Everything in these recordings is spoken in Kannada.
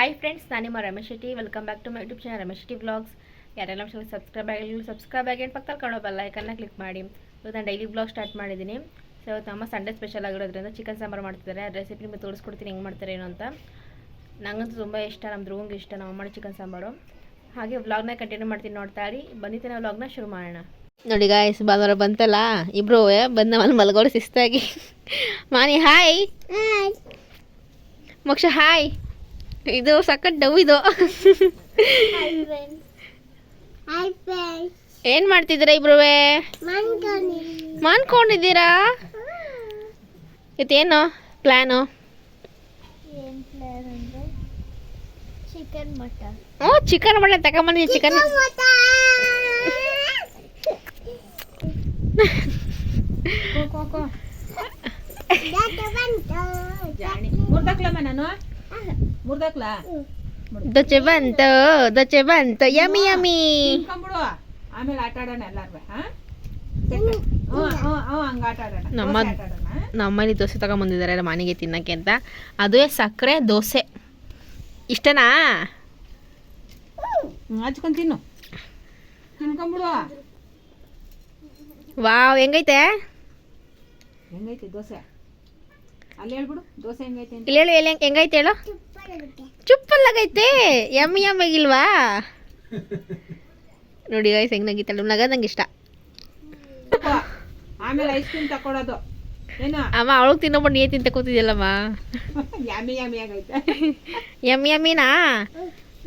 ಹಾಯ್ ಫ್ರೆಂಡ್ಸ್, ನಾನು ನಿಮ್ಮ Ramesh Shetty. Welcome back to my YouTube channel Ramesh Shetty vlogs. ಯಾರೆಲ್ಲ ಚಾನಲ್ ಸಬ್ಸ್ಕ್ರೈಬ್ ಆಗಿ ಪಕ್ಕದಲ್ಲಿ ಕಾಣೋ ಬೆಲ್ ಐಕನ್ನ ಕ್ಲಿಕ್ ಮಾಡಿ. ಇವತ್ತು ನಾನು ಡೈಲಿ ವ್ಲಾಗ್ ಸ್ಟಾರ್ಟ್ ಮಾಡಿದ್ದೀನಿ. ಸೊ ಇವತ್ತು ನಮ್ಮ ಸಂಡೇ ಸ್ಪೆಷಲ್ ಆಗಿರೋದ್ರಿಂದ ಚಿಕನ್ ಸಾಂಬಾರು ಮಾಡ್ತಿದ್ದಾರೆ. ಆ ರೆಸಿಪಿ ನಿಮಗೆ ತೋರಿಸ್ಕೊಡ್ತೀನಿ ಹೆಂಗೆ ಮಾಡ್ತಾರೆ ಏನು ಅಂತ. ನನಗಂತೂ ತುಂಬ ಇಷ್ಟ, ನಮ್ಮ ಧ್ರುವಂಗೆ ಇಷ್ಟ ನಾವು ಮಾಡಿ ಚಿಕನ್ ಸಾಂಬಾರು. ಹಾಗೆ ವ್ಲಾಗ್ನ ಕಂಟಿನ್ಯೂ ಮಾಡ್ತೀನಿ, ನೋಡ್ತಾ ಇರಿ. ಬನ್ನಿತೀನಿ ವ್ಲಾಗ್ನ ಶುರು ಮಾಡೋಣ. ನೋಡಿ ಗಾಯ್ಸ್, ಭಾನುವಾರ ಬಂತಲ್ಲ, ಇಬ್ಬರು ಬಂದ ಮೇಲೆ ಮಲ್ಗೋಡು ಶಿಸ್ತಾಗಿ. ಮಾನಿ ಹಾಯ್, ಮೋಕ್ಷ ಹಾಯ್. ಇದು ಸಖತ್ ಡವ್ ಇದು. ಏನ್ ಮಾಡ್ತಿದ್ದೀರಾ ಇಬ್ರು? ಮಾನ್ಕೊಂಡಿದ್ದೀರಾ? ಇವತ್ತೇನು ಪ್ಲಾನು? ಚಿಕನ್ ಮಟನ್ ತಗೊಂಬಂದಿ. ಚಿಕನ್ ದೊಚ್ಚೆ ಬಂತು ಯಮಿ ಯಮಿ. ಆಮೇಲೆ ಆಟ ಆಡೋಣ ಎಲ್ಲಾರು. ನಮ್ಮಲ್ಲಿ ದೋಸೆ ತಗೊಂಬಂದಿದ್ದಾರೆ ಮನೆಗೆ ತಿನ್ನಕ್ಕೆ ಅಂತ. ಅದುವೇ ಸಕ್ಕರೆ ದೋಸೆ. ಇಷ್ಟನಾ? ಹಚ್ಕೊಂಡ್ ತಿನ್ನು, ತಿನ್ಕೊಂಬಿಡು. ವಾವ್, ಹೆಂಗೈತೆ ದೋಸೆ? ಅಲ್ಲಿ ಹೇಳ್ಬಿಡು ದೋಸೆ ಹೆಂಗೈತೆ ಅಂತ. ಇಲ್ಲಿ ಹೇಳು, ಹೆಂಗೈತೆ ಹೇಳು. ಚುಪ್ಪಲ್ಲಾಗೈತೆ. ಯಮ್ಮಿ ಯಮ್ಮಿಗಿಲ್ವಾ? ನೋಡಿ ಗೈಸ್ ಹೆಂಗ್ ನಗಿತಾಳೆ. ನಗದಂಗೆ ಇಷ್ಟ. ಆಮೇಲೆ ಐಸ್ ಕ್ರೀಮ್ ತಕೊಡೋದು ಏನ ಅಮ್ಮ, ಅವಳಿಗೆ ತಿನ್ನೋಬಿಟ್ಟು ನೀ ತಿಂತ ಕೂತಿದ್ಯಲ್ಲಮ್ಮ. ಯಾಮಿ ಯಾಮಿ ಆಗೈತೆ. ಯಮ್ಮಿ ಯಮ್ಮಿನಾ?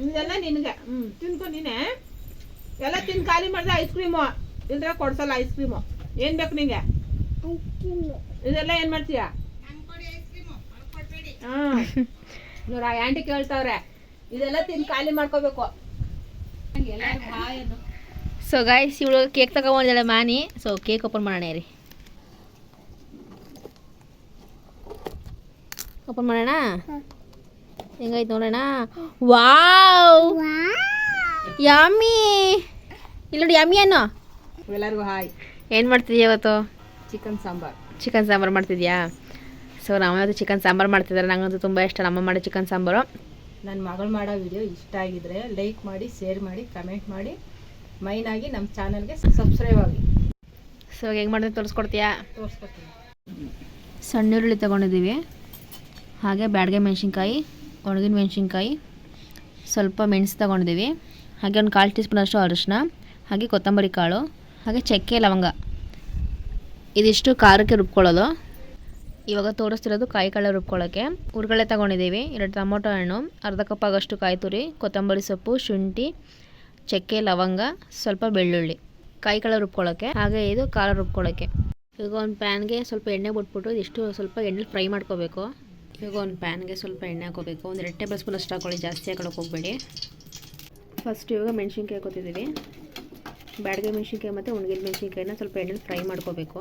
ಇದೆಲ್ಲ ನಿನಗೆ. ತಿನ್ಕೊ ನೀನೆ. ಎಲ್ಲ ತಿನ್ ಖಾಲಿ ಮಾಡಿದೆ ಐಸ್ ಕ್ರೀಮು. ಇಲ್ದ್ರೆ ಕೊಡ್ಸಲ್ಲ ಐಸ್ ಕ್ರೀಮು. ಏನ್ ಬೇಕು ನಿಂಗೆ? ಇದೆಲ್ಲ ಏನ್ ಮಾಡ್ತೀಯ? ನೋಡ, ಆಂಟಿ ಕೇಳ್ತಾವ್ರೆ. ಇದೆಲ್ಲ ತಿನ್ ಖಾಲಿ ಮಾಡ್ಕೋಬೇಕು. ಸೊ ಗೈಸ್, ಇವಳು ಕೇಕ್ ತಗೊಂಡಿದ್ದಾಳೆ ಮಾನಿ. ಸೊ ಕೇಕ್ ಓಪನ್ ಮಾಡೋಣ ರೀ. ಓಪನ್ ಮಾಡೋಣ. ಹೆಂಗೈತೆ ನೋಡೋಣ. Wow, yummy. ಇಲ್ಲಿ ನೋಡಿ, ಯಮ್ಮಿ ಅನ್ನೋ. ಎಲ್ಲರಿಗೂ ಹಾಯ್. ಏನು ಮಾಡ್ತಿದ್ಯಾ ಇವತ್ತು? ಚಿಕನ್ ಸಾಂಬಾರು ಮಾಡ್ತಿದ್ಯಾ? ಸೊ ನಾವತ್ತು ಚಿಕನ್ ಸಾಂಬಾರು ಮಾಡ್ತಿದ್ದಾರೆ. ನಂಗಂತೂ ತುಂಬ ಇಷ್ಟ ನಮ್ಮ ಮಾಡೋ ಚಿಕನ್ ಸಾಂಬಾರು. ನನ್ನ ಮಗಳು ಮಾಡೋ ವಿಡಿಯೋ ಇಷ್ಟ ಆಗಿದ್ರೆ ಲೈಕ್ ಮಾಡಿ, ಶೇರ್ ಮಾಡಿ, ಕಮೆಂಟ್ ಮಾಡಿ. ಮೈನ್ ಆಗಿ ನಮ್ಮ ಚಾನಲ್ಗೆ ಸಬ್ಸ್ಕ್ರೈಬ್ ಆಗಿ. ಸೊ ಹೆಂಗೆ ಮಾಡಿದ್ರೆ ತೋರಿಸ್ಕೊಡ್ತೀಯಾ? ತೋರಿಸ್ಕೊಡ್ತೀನಿ. ಸಣ್ಣ ಈರುಳ್ಳಿ ತೊಗೊಂಡಿದ್ದೀವಿ. ಹಾಗೆ ಬ್ಯಾಡಗೆ ಮೆಣಸಿನ್ಕಾಯಿ, ಒಣಗಿನ ಮೆಣಸಿನ್ಕಾಯಿ, ಸ್ವಲ್ಪ ಮೆಣಸು ತೊಗೊಂಡಿದ್ದೀವಿ. ಹಾಗೆ ಒಂದು 1/4 ಟೀ ಸ್ಪೂನ್ ಅಷ್ಟು ಅರಿಶಿನ, ಹಾಗೆ ಕೊತ್ತಂಬರಿ ಕಾಳು, ಹಾಗೆ ಚಕ್ಕೆ ಲವಂಗ. ಇದಿಷ್ಟು ಖಾರಕ್ಕೆ ರುಬ್ಕೊಳ್ಳೋದು. ಇವಾಗ ತೋರಿಸ್ತಿರೋದು ಕಾಯಿ ಕಳೆ ರುಬ್ಕೊಳ್ಳೋಕ್ಕೆ. ಉರ್ಗಳೆ ತೊಗೊಂಡಿದ್ದೀವಿ. 2 ಟೊಮೊಟೊ ಹಣ್ಣು, ಅರ್ಧ ಕಪ್ ಆಗೋಷ್ಟು ಕಾಯಿ ತುರಿ, ಕೊತ್ತಂಬರಿ ಸೊಪ್ಪು, ಶುಂಠಿ, ಚಕ್ಕೆ ಲವಂಗ, ಸ್ವಲ್ಪ ಬೆಳ್ಳುಳ್ಳಿ. ಕಾಯಿ ಕಳೆ ರುಬ್ಕೊಳ್ಳೋಕ್ಕೆ. ಹಾಗೆ ಇದು ಖಾರ ರುಬ್ಕೊಳ್ಳೋಕ್ಕೆ. ಈಗ ಒಂದು ಪ್ಯಾನ್ಗೆ ಸ್ವಲ್ಪ ಎಣ್ಣೆ ಬಿಟ್ಬಿಟ್ಟು ಇದಿಷ್ಟು ಸ್ವಲ್ಪ ಎಣ್ಣೆ ಫ್ರೈ ಮಾಡ್ಕೋಬೇಕು. ಈಗ ಒಂದು ಪ್ಯಾನ್ಗೆ ಸ್ವಲ್ಪ ಎಣ್ಣೆ ಹಾಕೋಬೇಕು. ಒಂದು 2 ಟೇಬಲ್ ಸ್ಪೂನ್ ಅಷ್ಟು ಹಾಕೊಳ್ಳಿ, ಜಾಸ್ತಿ ಹಾಕೊಳ್ಳೋಕೆ ಹೋಗಬೇಡಿ. ಫಸ್ಟ್ ಇವಾಗ ಮೆಣಸಿನ್ಕಾಯಿ ಹಾಕೋತಿದ್ದೀವಿ. ಬ್ಯಾಡಗೆ ಮೆಣಸಿನ್ಕಾಯಿ ಮತ್ತು ಒಣಗಿದ ಮೆಣಸಿನ್ಕಾಯಿನ ಸ್ವಲ್ಪ ಎಣ್ಣೆ ಫ್ರೈ ಮಾಡ್ಕೋಬೇಕು.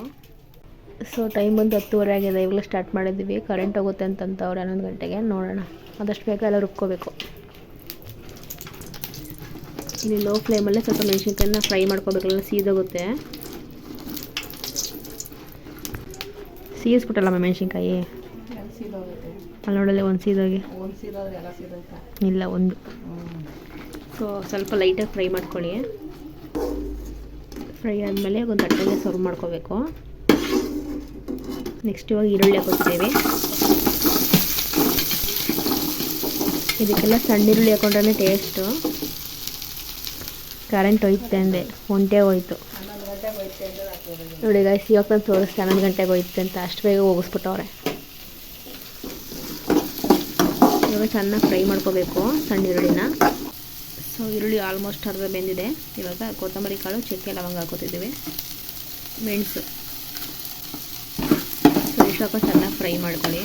ಸೊ ಟೈಮ್ ಬಂದು 10:30 ಆಗಿದೆ. ಇವಾಗಲೇ ಸ್ಟಾರ್ಟ್ ಮಾಡಿದ್ದೀವಿ. ಕರೆಂಟ್ ಹೋಗುತ್ತೆ ಅಂತಂತವ್ರು 11 ಗಂಟೆಗೆ. ನೋಡೋಣ, ಆದಷ್ಟು ಬೇಗ ಎಲ್ಲ ರುಬ್ಕೋಬೇಕು. ಇಲ್ಲಿ ಲೋ ಫ್ಲೇಮಲ್ಲೇ ಸ್ವಲ್ಪ ಮೆಣಸಿನ್ಕಾಯಿನ ಫ್ರೈ ಮಾಡ್ಕೋಬೇಕಲ್ಲ, ಸೀದೋಗುತ್ತೆ. ಸೀಸ್ಬಿಟ್ಟಲ್ಲಮ್ಮ ಮೆಣಸಿನ್ಕಾಯಿ. ಅಲ್ಲಿ ನೋಡಲ್ಲ, ಒಂದು ಸೀದೋಗಿ ಇಲ್ಲ ಒಂದು. ಸೊ ಸ್ವಲ್ಪ ಲೈಟಾಗಿ ಫ್ರೈ ಮಾಡ್ಕೊಳ್ಳಿ. ಫ್ರೈ ಆದಮೇಲೆ ಒಂದು ತಟ್ಟೆಗೆ ಸರ್ವ್ ಮಾಡ್ಕೋಬೇಕು. ನೆಕ್ಸ್ಟ್ ಇವಾಗ ಈರುಳ್ಳಿ ಹಾಕೋತಿದ್ದೀವಿ. ಇದಕ್ಕೆಲ್ಲ ಸಣ್ಣ ಈರುಳ್ಳಿ ಹಾಕೊಂಡ್ರೆ ಟೇಸ್ಟು. ಕರೆಂಟ್ ಹೋಯ್ತೆ ಅಂದೆ, ಒಂಟೆ ಹೋಯ್ತು ನೋಡಿ ಗಾಯ್ಸ್. ಇವಾಗ ನಾನು ತೋರಿಸ್ತೆ 11 ಗಂಟೆಗೆ ಹೋಯ್ತು ಅಂತ. ಅಷ್ಟು ಬೇಗ ಹೋಗಿಸ್ಬಿಟ್ಟವ್ರೆ. ಇವಾಗ ಚೆನ್ನಾಗಿ ಫ್ರೈ ಮಾಡ್ಕೋಬೇಕು ಸಣ್ಣ ಈರುಳ್ಳಿನ. ಸೊ ಈರುಳ್ಳಿ ಆಲ್ಮೋಸ್ಟ್ ಅರ್ಧ ಬೆಂದಿದೆ. ಇವಾಗ ಕೊತ್ತಂಬರಿ ಕಾಳು, ಚಕ್ಕೆ ಲವಂಗ ಹಾಕೋತಿದ್ದೀವಿ, ಮೆಣಸು. ಸೊ ಇಷ್ಟು ಹಾಕೊಂಡು ಚೆನ್ನಾಗಿ ಫ್ರೈ ಮಾಡ್ಕೊಳ್ಳಿ.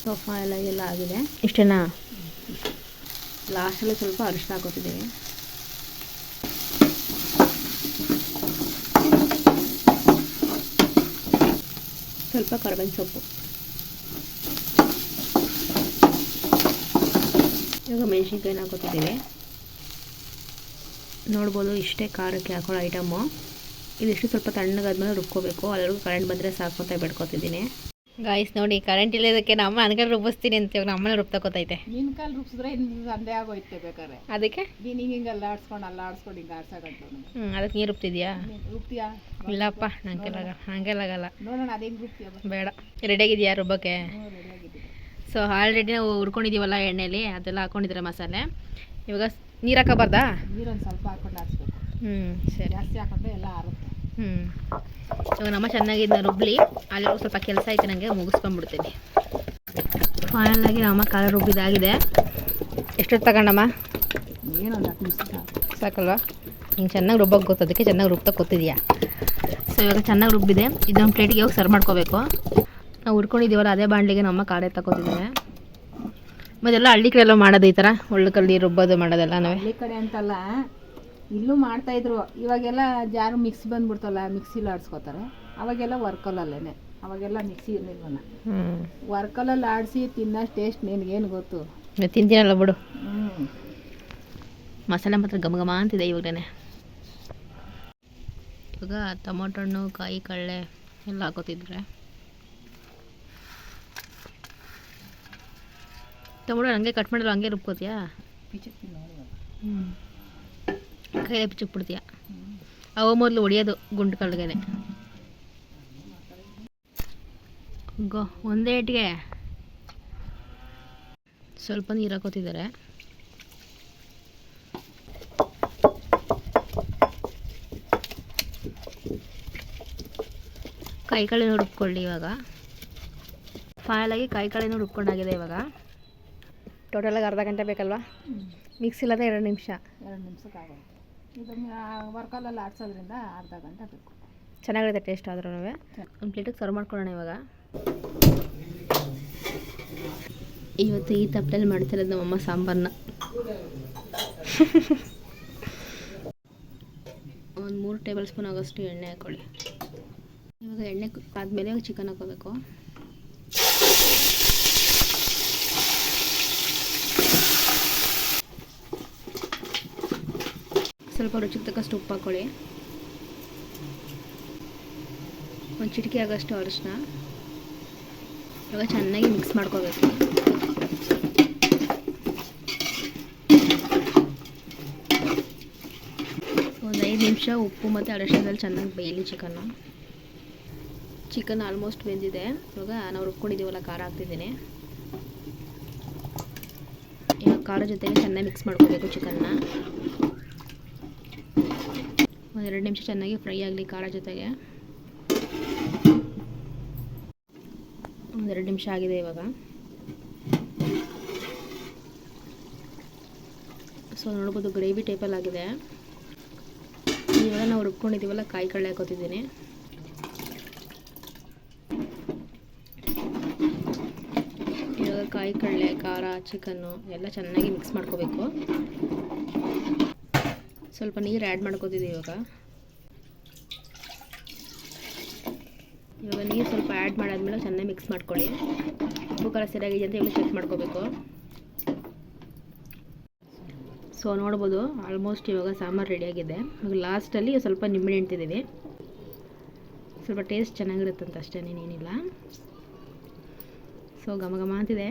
ಸೋಫಾ ಎಲ್ಲ ಆಗಿದೆ. ಇಷ್ಟೇನಾ? ಲಾಸ್ಟಲ್ಲಿ ಸ್ವಲ್ಪ ಅರಿಶಿನ ಹಾಕೋತಿದ್ದೀವಿ. ಸ್ವಲ್ಪ ಕರಿಬೇವಿನ ಸೊಪ್ಪು. ಇವಾಗ ಮೆಣಸಿನ್ಕಾಯಿನ ಹಾಕೋತಿದ್ದೀವಿ. ನೋಡ್ಬೋದು, ಇಷ್ಟೇ ಖಾರಕ್ಕೆ ಹಾಕೊಳ್ಳೋ ಐಟಮು. ಇದಿಷ್ಟು ಸ್ವಲ್ಪ ತಣ್ಣಗಾದ್ಮೇಲೆ ರುಬ್ಕೋಬೇಕು. ಅಲ್ಲಿವರೆಗೂ ಕರೆಂಟ್ ಬಂದರೆ ಸಾಕು ಅಂತ ಬಿಡ್ಕೊತಿದ್ದೀನಿ. ಗಾಯ್ಸ್ ನೋಡಿ, ಕರೆಂಟ್ ಇಲ್ಲದಕ್ಕೆ ನಮ್ಮ ಅನ್ಕೊಂಡು ರುಬ್ಬಿಸ್ತೀನಿ ಅಂತ ಇವಾಗ ನಮ್ಮನೆ ರುಬ್ತಕೋತೈತೆ. ನಿನ್ನ ಕಾಲು ರುಬ್ಸಿದ್ರೆ ಇನ್ನು ಸಂದೇ ಆಗೋಯ್ತೆ ಬೇಕಾರೆ. ಅದಕ್ಕೆ ನೀನು ಹಿಂಗೆ ಅಲ್ಲಾಡ್ಸ್ಕೊಂಡು ಹಿಂಗೆ ಆಡ್ಸಕಂತು. ಅದಕ್ಕೆ ನೀರು ರುಬ್ತಿದ್ಯಾ? ರುಬ್ತೀಯಾ? ಇಲ್ಲಪ್ಪ, ಹಂಗೆಲ್ಲಾಗಲ್ಲ. ನೋಡೋಣ ಅದೇನು ರುಬ್ತೀಯ? ಬೇಡ. ರೆಡಿಯಾಗಿದೆಯಾ ರುಬ್ಬಕ್ಕೆ? ರೆಡಿಯಾಗಿದ್ದೀನಿ. ಸೊ ಆಲ್ರೆಡಿ ನಾವು ಹುರ್ಕೊಂಡಿದ್ದೀವಲ್ಲ ಎಣ್ಣೆಲಿ, ಅದೆಲ್ಲ ಹಾಕ್ಕೊಂಡಿದ್ರೆ ಮಸಾಲೆ. ಇವಾಗ ನೀರು ಹಾಕೋಬಾರ್ದಾ? ನೀರೊಂದು ಸ್ವಲ್ಪ ಹಾಕೊಂಡು ಆಡಿಸ್ಬೇಕು. ಸರಿ. ಜಾಸ್ತಿ ಹಾಕೊಂಡ್ರೆ ಎಲ್ಲ ಆರುತ್ತೆ. ಇವಾಗ ನಮ್ಮ ಚೆನ್ನಾಗಿ ಇದನ್ನ ರುಬ್ಲಿ. ಅಲ್ಲಿಗೂ ಸ್ವಲ್ಪ ಕೆಲಸ ಐತೆ, ನನಗೆ ಮುಗಿಸ್ಕೊಂಡ್ಬಿಡ್ತೀನಿ. ಫೈನಲಾಗಿ ನಮ್ಮ ಖಾರ ರುಬ್ಬಿದಾಗಿದೆ. ಎಷ್ಟೊತ್ತು ತಗೊಂಡಮ್ಮ? ಏನೊಂದು 10 ನಿಮಿಷ ಸಾಕಲ್ವಾ? ಹಿಂಗೆ ಚೆನ್ನಾಗಿ ರುಬ್ಬಕ್ಕೆ ಗೊತ್ತದಕ್ಕೆ ಚೆನ್ನಾಗಿ ರುಬ್ತಾ ಗೊತ್ತಿದೆಯಾ? ಸೊ ಇವಾಗ ಚೆನ್ನಾಗಿ ರುಬ್ಬಿದೆ. ಇದೊಂದು ಪ್ಲೇಟಿಗೆ ಹೋಗಿ ಸರ್ವ್ ಮಾಡ್ಕೋಬೇಕು. ನಾವು ಹುರ್ಕೊಂಡಿದ್ದೀವಲ್ಲ ಅದೇ ಬಾಣಲಿಗೆ ನಮ್ಮ ಖಾರ ತಗೋತಿದ್ದೇವೆ. ಮತ್ತೆಲ್ಲ ಹಳ್ಳಿ ಕಡೆ ಎಲ್ಲ ಮಾಡೋದು ಈ ಥರ ಒಳ್ಳೆಕಲ್ಲಿ ರುಬ್ಬೋದು ಮಾಡೋದೆಲ್ಲ ನಾವೇ. ಹಳ್ಳಿ ಕಡೆ ಅಂತಲ್ಲ, ಇಲ್ಲೂ ಮಾಡ್ತಾಯಿದ್ರು. ಇವಾಗೆಲ್ಲ ಜಾರು ಮಿಕ್ಸಿ ಬಂದ್ಬಿಡ್ತಲ್ಲ, ಮಿಕ್ಸಿಲಿ ಆಡಿಸ್ಕೋತಾರೆ. ಅವಾಗೆಲ್ಲ ವರ್ಕಲಲ್ಲೇ, ಅವಾಗೆಲ್ಲ ಮಿಕ್ಸಿ ಇರಲಿಲ್ವಲ್ಲ. ವರ್ಕಲಲ್ಲಿ ಆಡಿಸಿ ತಿನ್ನೋಷ್ಟು ಟೇಸ್ಟ್ ನಿನಗೇನು ಗೊತ್ತು? ತಿಂತೀನಲ್ಲ ಬಿಡು. ಮಸಾಲೆ ಮಾತ್ರ ಘಮ ಘಮ ಅಂತಿದೆ ಇವಾಗಲೇ. ಇವಾಗ ಟೊಮೊಟೊ ಹಣ್ಣು, ಕಾಯಿ ಕಳ್ಳೆ ಎಲ್ಲ ಹಾಕೋತಿದ್ರೆ. ಟೊಮೊಟೊ ಹಂಗೆ ಕಟ್ ಮಾಡಿಲ್ಲ, ಹಂಗೆ ರುಬ್ಕೋತೀಯಾ? ಕೈಯಲ್ಲಿ ಪಿಚ್ಚಕ್ಬಿಡ್ತೀಯ. ಅವ ಮೊದಲು ಹೊಡಿಯೋದು ಗುಂಡು ಕಳ್ಗೆನೆ. ಒಂದೇ ಏಟಿಗೆ ಸ್ವಲ್ಪ ನೀರು ಹಾಕೋತಿದ್ದಾರೆ. ಕಾಯಿ ಕಳೆನೂ ರುಬ್ಕೊಳ್ಳಿ. ಇವಾಗ ಫೈನಲಾಗಿ ಕಾಯಿ ಕಳೆನೂ ರುಬ್ಕೊಂಡಾಗಿದೆ. ಇವಾಗ ಟೋಟಲಾಗಿ ಅರ್ಧ ಗಂಟೆ ಬೇಕಲ್ವಾ? ಮಿಕ್ಸ್ ಇಲ್ಲದೆ 2 ನಿಮಿಷ. 2 ನಿಮಿಷಕ್ಕೆ ಆಗೋದು. ಇದನ್ನು ವರ್ಕಲಲ್ಲಿ ಆಡಿಸೋದ್ರಿಂದ ಅರ್ಧ ಗಂಟೆ ಬೇಕು. ಚೆನ್ನಾಗಿರುತ್ತೆ ಟೇಸ್ಟ್ ಆದ್ರೂ. ಒಂದು ಪ್ಲೇಟಿಗೆ ಸರ್ವ್ ಮಾಡ್ಕೊಳ್ಳೋಣ. ಇವಾಗ ಇವತ್ತು ಈ ತಪ್ಪಲೆಲ್ಲಿ ಮಾಡ್ತಿರೋದು ನಮ್ಮಮ್ಮ ಸಾಂಬಾರನ್ನ. ಒಂದು 3 ಟೇಬಲ್ ಸ್ಪೂನ್ ಆಗೋಷ್ಟು ಎಣ್ಣೆ ಹಾಕ್ಕೊಳ್ಳಿ. ಇವಾಗ ಎಣ್ಣೆ ಆದಮೇಲೆ ಚಿಕನ್ ಹಾಕೋಬೇಕು. ಸ್ವಲ್ಪ ರುಚಿಗೆ ತಕ್ಕಷ್ಟು ಉಪ್ಪು ಹಾಕ್ಕೊಳ್ಳಿ. ಒಂದು ಚಿಟಿಕೆ ಆಗೋಷ್ಟು ಅರಿಶಿನ. ಇವಾಗ ಚೆನ್ನಾಗಿ ಮಿಕ್ಸ್ ಮಾಡ್ಕೋಬೇಕು. ಒಂದು 5 ನಿಮಿಷ ಉಪ್ಪು ಮತ್ತು ಅರಿಶಿನದಲ್ಲಿ ಚೆನ್ನಾಗಿ ಬೇಯಲಿ ಚಿಕನ್ ಆಲ್ಮೋಸ್ಟ್ ಬೆಂದಿದೆ. ಇವಾಗ ನಾವು ರುಬ್ಕೊಂಡಿದ್ದೀವಲ್ಲ ಖಾರ ಹಾಕ್ತಿದ್ದೀನಿ. ಇವಾಗ ಖಾರ ಜೊತೆಗೆ ಚೆನ್ನಾಗಿ ಮಿಕ್ಸ್ ಮಾಡ್ಕೋಬೇಕು ಚಿಕನ್ನ. ಒಂದು 2 ನಿಮಿಷ ಚೆನ್ನಾಗಿ ಫ್ರೈ ಆಗಲಿ ಖಾರ ಜೊತೆಗೆ. ಒಂದು 2 ನಿಮಿಷ ಆಗಿದೆ ಇವಾಗ. ಸೊ ನೋಡ್ಬೋದು ಗ್ರೇವಿ ಟೈಪಲ್ಲಿ ಆಗಿದೆ. ಇವಾಗ ನಾವು ರುಬ್ಕೊಂಡಿದ್ದೀವಲ್ಲ ಕಾಯಿ ಕಳ್ಳೆ ಹಾಕೋತಿದ್ದೀನಿ. ಇವಾಗ ಕಾಯಿ ಕಳ್ಳೆ, ಖಾರ, ಚಿಕನ್ನು ಎಲ್ಲ ಚೆನ್ನಾಗಿ ಮಿಕ್ಸ್ ಮಾಡ್ಕೋಬೇಕು. ಸ್ವಲ್ಪ ನೀರು ಆ್ಯಡ್ ಮಾಡ್ಕೋತಿದ್ದೀವಿ. ಇವಾಗ ನೀರು ಸ್ವಲ್ಪ ಆ್ಯಡ್ ಮಾಡಾದ್ಮೇಲೆ ಚೆನ್ನಾಗಿ ಮಿಕ್ಸ್ ಮಾಡ್ಕೊಳ್ಳಿ. ಉಪ್ಪು ಖಾರ ಸರಿಯಾಗಿದೆ ಅಂತ ಇವಾಗ ಚೆಕ್ ಮಾಡ್ಕೋಬೇಕು. ಸೊ ನೋಡ್ಬೋದು ಆಲ್ಮೋಸ್ಟ್ ಇವಾಗ ಸಾಂಬಾರು ರೆಡಿಯಾಗಿದೆ. ಇವಾಗ ಲಾಸ್ಟಲ್ಲಿ ಸ್ವಲ್ಪ ನಿಂಬೆಹಣ್ಣು ಹಿಂಡ್ತಿದ್ದೀವಿ. ಸ್ವಲ್ಪ ಟೇಸ್ಟ್ ಚೆನ್ನಾಗಿರುತ್ತಂತ ಅಷ್ಟೇ, ಏನಿಲ್ಲ. ಸೊ ಘಮ ಘಮ ಅಂತಿದೆ.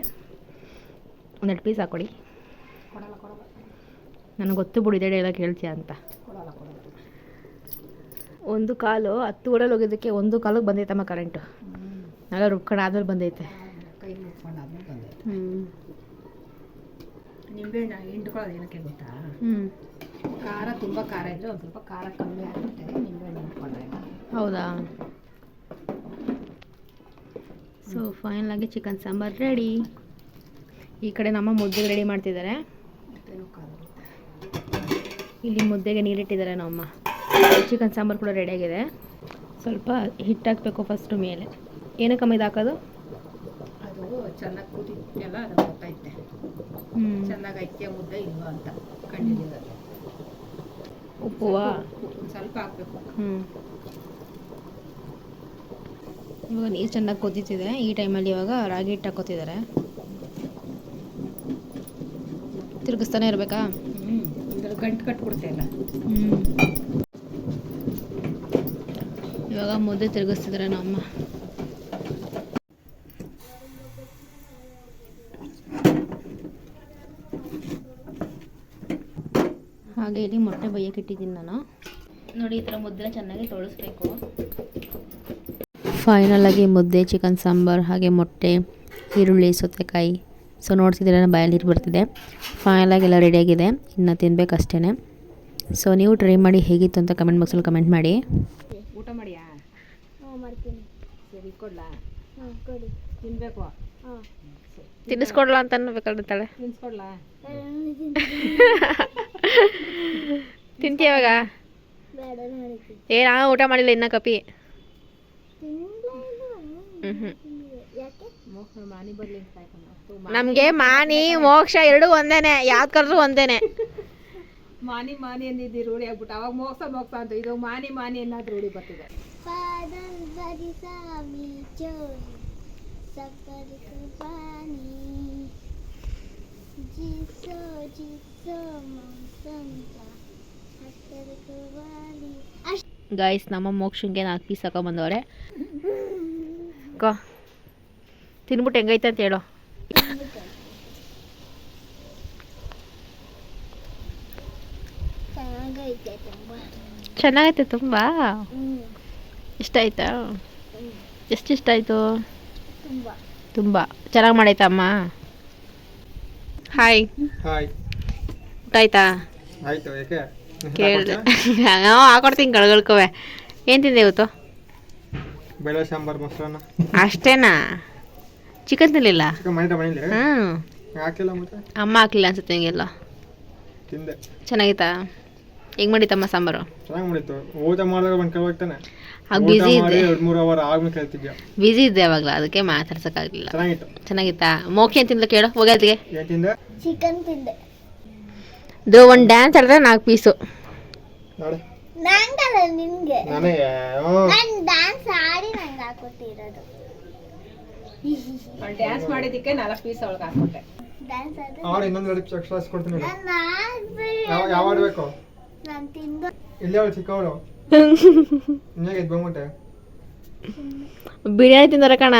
1 ಪೀಸ್ ಹಾಕ್ಕೊಳ್ಳಿ. ನನಗೆ ಗೊತ್ತು ಬಿಡು ಇದೇ ಎಲ್ಲ ಕೇಳ್ತೀಯ ಅಂತ. ಒಂದು ಕಾಲು 10 ಓಡಲ್ಲಿ ಹೋಗಿದ್ದಕ್ಕೆ 1 ಕಾಲಿಗೆ ಬಂದೈತಮ್ಮ ಕರೆಂಟು. ಎಲ್ಲ ರುಬ್ಕೊಂಡು ಆದ್ಮೇಲೆ ಬಂದೈತೆ. ನಿಂಬೆಹಣ್ಣು ಹಿಂಡ್ಕೊಳ್ಳೋದು ಏನಕ್ಕೆ ಗೊತ್ತಾ? ಖಾರ ತುಂಬ ಖಾರ ಇದ್ದರೆ ಒಂದು ಸ್ವಲ್ಪ ಖಾರ ಕಮ್ಮಿ ಆಗುತ್ತೆ ನಿಂಬೆಹಣ್ಣು ಹಿಂಡ್ಕೊಂಡ್ರೆ. ಹೌದಾ? ಸೊ ಫೈನಲಾಗಿ ಚಿಕನ್ ಸಾಂಬಾರು ರೆಡಿ. ಈ ಕಡೆ ನಮ್ಮ ಮುದ್ದೆಗೆ ರೆಡಿ ಮಾಡ್ತಿದ್ದಾರೆ. ಇಲ್ಲಿ ಮುದ್ದೆಗೆ ನೀರಿಟ್ಟಿದ್ದಾರೆ ನಮ್ಮಮ್ಮ. ಚಿಕನ್ ಸಾಂಬಾರು ಕೂಡ ರೆಡಿಯಾಗಿದೆ. ಸ್ವಲ್ಪ ಹಿಟ್ಟು ಹಾಕಬೇಕು ಫಸ್ಟು ಮೇಲೆ. ಏನಕ್ಕಮ್ಮ ಇದು ಹಾಕೋದು? ಅದು ಚೆನ್ನಾಗಿ ಕುದಿಲ್ಲ, ಅದು ಗೊತ್ತೈತೆ. ಚೆನ್ನಾಗಿ ಐತೆ ಮುದ್ದೆ ಇಲ್ವಾ ಅಂತ ಕಂಡಿದ್ದೀವಿ. ಉಪ್ಪುವಾ? ಸ್ವಲ್ಪ ಹಾಕಬೇಕು. ಇವಾಗ ನೀರು ಚೆನ್ನಾಗಿ ಕುದೀತಿದೆ. ಈ ಟೈಮಲ್ಲಿ ಇವಾಗ ರಾಗಿ ಹಿಟ್ಟು ಹಾಕೋತಿದ್ದಾರೆ. ತಿರುಗಿಸ್ತಾನೆ ಇರಬೇಕಾ? ಇದ್ರಲ್ಲಿ ಗಂಟು ಕಟ್ಬಿಡ್ತೆ ಎಲ್ಲ. ಇವಾಗ ಮುದ್ದೆ ತಿರುಗಿಸ್ತಿದ್ರೆ ನಮ್ಮ ಹಾಗೆ ಇಲ್ಲಿ ಮೊಟ್ಟೆ ಬೇಯಕ್ಕೆ ಇಟ್ಟಿದ್ದೀನಿ ನಾನು. ನೋಡಿ ಈ ಥರ ಮುದ್ದೆ ಚೆನ್ನಾಗಿ ತೊಳಸ್ಬೇಕು. ಫೈನಲ್ ಆಗಿ ಮುದ್ದೆ, ಚಿಕನ್ ಸಾಂಬಾರು, ಹಾಗೆ ಮೊಟ್ಟೆ, ಈರುಳ್ಳಿ, ಸೌತೆಕಾಯಿ. ಸೊ ನೋಡ್ತಿದ್ರೆ ನನ್ನ ಬಾಯಲ್ಲಿ ನೀರು ಬರ್ತಿದೆ. ಫೈನಲಾಗಿ ಎಲ್ಲ ರೆಡಿಯಾಗಿದೆ, ಇನ್ನು ತಿನ್ನಬೇಕಷ್ಟೇ. ಸೊ ನೀವು ಟ್ರೈ ಮಾಡಿ ಹೇಗಿತ್ತು ಅಂತ ಕಮೆಂಟ್ ಬಾಕ್ಸಲ್ಲಿ ಕಮೆಂಟ್ ಮಾಡಿ. ಊಟ ಮಾಡಿಯಾ? ಮಾಡ್ತೀನಿ. ಸರಿ ಕೊಡ್ಲಾ? ಕೊಡಿ. ತಿನ್ಬೇಕು? ತಿನ್ನಿಸ್ಕೊಡ್ಲಾ ಅಂತ ಬೇಕಾಗುತ್ತಾಳೆ. ತಿನ್ಸ್ಕೊಡ್ಲಾ? ತಿಂತೀಯ ಇವಾಗ? ಬೇಡ ಮಾಡ್ತೀನಿ. ನಾನು ಊಟ ಮಾಡಿಲ್ಲ ಇನ್ನ ಕಪಿ. ಯಾಕೆ? ಮಾನಿ ಬರ್ಲಿ ಅಂತ ಕಾಯ್ಕೊಂಡು. ನಮಗೆ ಮಾನಿ ಮೋಕ್ಷ ಎರಡೂ ಒಂದೇನೆ, ಯಾವ್ದು ಕರೆದ್ರೂ ಒಂದೇನೆ. ಮಾನಿ ಮಾನಿ ಅಂದಿದ್ದು ರೂಢಿ ಆಗ್ಬಿಟ್ಟು ಅವಾಗ ಮೋಕ್ಷ ಮೋಕ್ಷ ಅಂತ, ಇದು ಮಾನಿ ಮಾನಿ ಅನ್ನೋದು ರೂಢಿ ಬರ್ತಿದೆ. ಪಾದಲ್ ಬರಿಸಾಮಿ ಚೋರಿ ಸಕ್ಕರೆ ಪಾನಿ ಜಿಸೋ ಜಿಸೋ ಮೌಸಂತ ಸಕ್ಕರೆ ಕುವಾಲಿ. ಗೈಸ್, ನಮ್ಮ ಮೋಕ್ಷಂಗೆ 4 ಪೀಸ್ ಹಾಕೊಂಬಂದವ್ರೆ. ಕೋ ತಿನ್ಬಿಟ್ಟು ಹೆಂಗೈತೆ ಅಂತ ಹೇಳೋ. ಚೆನ್ನಾಗೈತೆ ತುಂಬ. ಚೆನ್ನಾಗೈತೆ ತುಂಬ. ಇಷ್ಟ ಆಯ್ತಾ? ಎಷ್ಟು ಇಷ್ಟ ಆಯಿತು? ತುಂಬ ತುಂಬ ಚೆನ್ನಾಗಿ ಮಾಡೈತಾ ಅಮ್ಮ? ಹಾಯ್, ಹಾಯ್, ಊಟ ಆಯ್ತಾ? ಆಯ್ತು. ಯಾಕೆ ಕೇಳಿದೆ. ಹಾಕೊಡ್ತೀನಿ ಕಳ್ಗಳ್ಕೊವೆ. ಏನು ತಿಂದೆ ಇವತ್ತು? ಬೇಳೆ ಸಾಂಬಾರು, ಮೊಸರನ್ನ ಅಷ್ಟೇನಾ? ಚಿಕನ್ ತಿನ್ನಲಿಲ್ಲ? ಚಿಕನ್ ಮನೆ ಮನೇಲಿ ಹ್ಞೂ, ಹಾಕಿಲ್ಲ. ಮತ್ತೆ ಅಮ್ಮ ಹಾಕ್ಲಿಲ್ಲ ಅನ್ಸುತ್ತೆ ನಿಂಗೆಲ್ಲ. ತಿಂದೆ. ಚೆನ್ನಾಗಿತ್ತಾ? ಹೆಂಗೆ ಮಾಡಿತ್ತಮ್ಮ ಸಾಂಬಾರು? ಚೆನ್ನಾಗಿ ಮಾಡಿತ್ತು. ಊಟ ಮಾಡಿದಾಗ ಒಂದು ಕೆಲ ಹೋಗ್ತಾನೆ. ಆಗ ಬ್ಯುಸಿ ಇದ್ದೆ, 2-3 ಅವರ್ ಆದ್ಮೇಲೆ ಕೇಳ್ತಿದ್ಯಾ? ಬ್ಯುಸಿ ಇದ್ದೆ ಅವಾಗಲ, ಅದಕ್ಕೆ ಮಾತಾಡ್ಸೋಕ್ಕಾಗಲಿಲ್ಲ. ಚೆನ್ನಾಗಿತ್ತು. ಚೆನ್ನಾಗಿತ್ತಾ? ಮೋಕ್ಷ ಏನು ತಿಂದ್ಲ ಕೇಳೋ ಹೋಗೋದಿಗೆ. ಏನು ತಿಂದೆ? ಚಿಕನ್ ತಿಂದೆ. ಇದು ಒಂದು ಡ್ಯಾನ್ಸ್ ಆಡಿದ್ರೆ 4 ಪೀಸು. ನೋಡಿ ನಂಗಲ್ಲ ನಿನ್ಗೆ. ನನಗೆ ನಾನು ಡ್ಯಾನ್ಸ್ ಆಡಿ ನಂಗೆ ಹಾಕೊಟ್ಟಿರೋದು. ಡ್ಯಾನ್ಸ್ ಮಾಡಿದ್ದಕ್ಕೆ 4 ಪೀಸ್ ಅವಳಿಗೆ ಹಾಕ್ಕೊಟ್ಟೆ. ಡ್ಯಾನ್ಸ್ ಆದ್ರೆ ಆಡು ಇನ್ನೊಂದು 2 ಎಕ್ಸ್ಟ್ರಾ ಕೊಡ್ತೀನಿ. ನಾನು ಆಡ್ಬೇಡಿ. ಯಾವ ಆಡಬೇಕು? ನಾನು ತಿಂದು ಇಲ್ಲೇ ಅವಳು ಚಿಕ್ಕವಳು ಇನ್ನೇಗೆ ಎದ್ದು ಬಂದ್ಬಿಟ್ಟೆ. ಬಿರಿಯಾನಿ ತಿಂದಾರ ಕಣ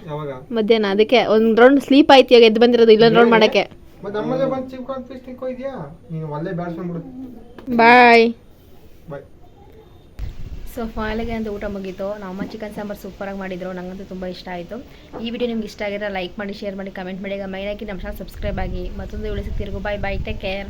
ಯಾವಾಗ? ಮಧ್ಯಾಹ್ನ. ಅದಕ್ಕೆ ಒಂದು ರೌಂಡ್ ಸ್ಲೀಪ್ ಆಯ್ತು, ಈಗ ಎದ್ದು ಬಂದಿರೋದು ಇಲ್ಲೊಂದು ರೌಂಡ್ ಮಾಡೋಕ್ಕೆ. ಮತ್ತೆ ನಮ್ಮಲ್ಲೇ ಬಂದು ಚಿಕ್ಕ ಪೀಸ್ ತಿನ್ಕೋದ್ಯಾ ನೀನು? ಒಳ್ಳೆ ಬ್ಯಾಡ್ಸ್ಕೊಂಡ್ಬಿಡು. ಬಾಯ್. ಬಾಯ್. ಸೊ ಫೈನಲಿಗೆ ಅಂತ ಊಟ ಮುಗೀತು. ನಮ್ಮಮ್ಮ ಚಿಕನ್ ಸಾಂಬಾರು ಸೂಪರಾಗಿ ಮಾಡಿದ್ರು, ನನಗಂತೂ ತುಂಬ ಇಷ್ಟ ಆಯಿತು. ಈ ವಿಡಿಯೋ ನಿಮ್ಗೆ ಇಷ್ಟ ಆಗಿದ್ರೆ ಲೈಕ್ ಮಾಡಿ, ಶೇರ್ ಮಾಡಿ, ಕಮೆಂಟ್ ಮಾಡಿ. ಮೈನಾಗಿ ನಮ್ಮ ಚಾನಲ್ ಸಬ್ಸ್ಕ್ರೈಬ್ ಆಗಿ. ಮತ್ತೊಂದು ವಿಡಿಯೋ ಸಿಗ್ತಿರ್ಗು. ಬಾಯ್ ಬಾಯ್, ಟೇಕ್ ಕೇರ್.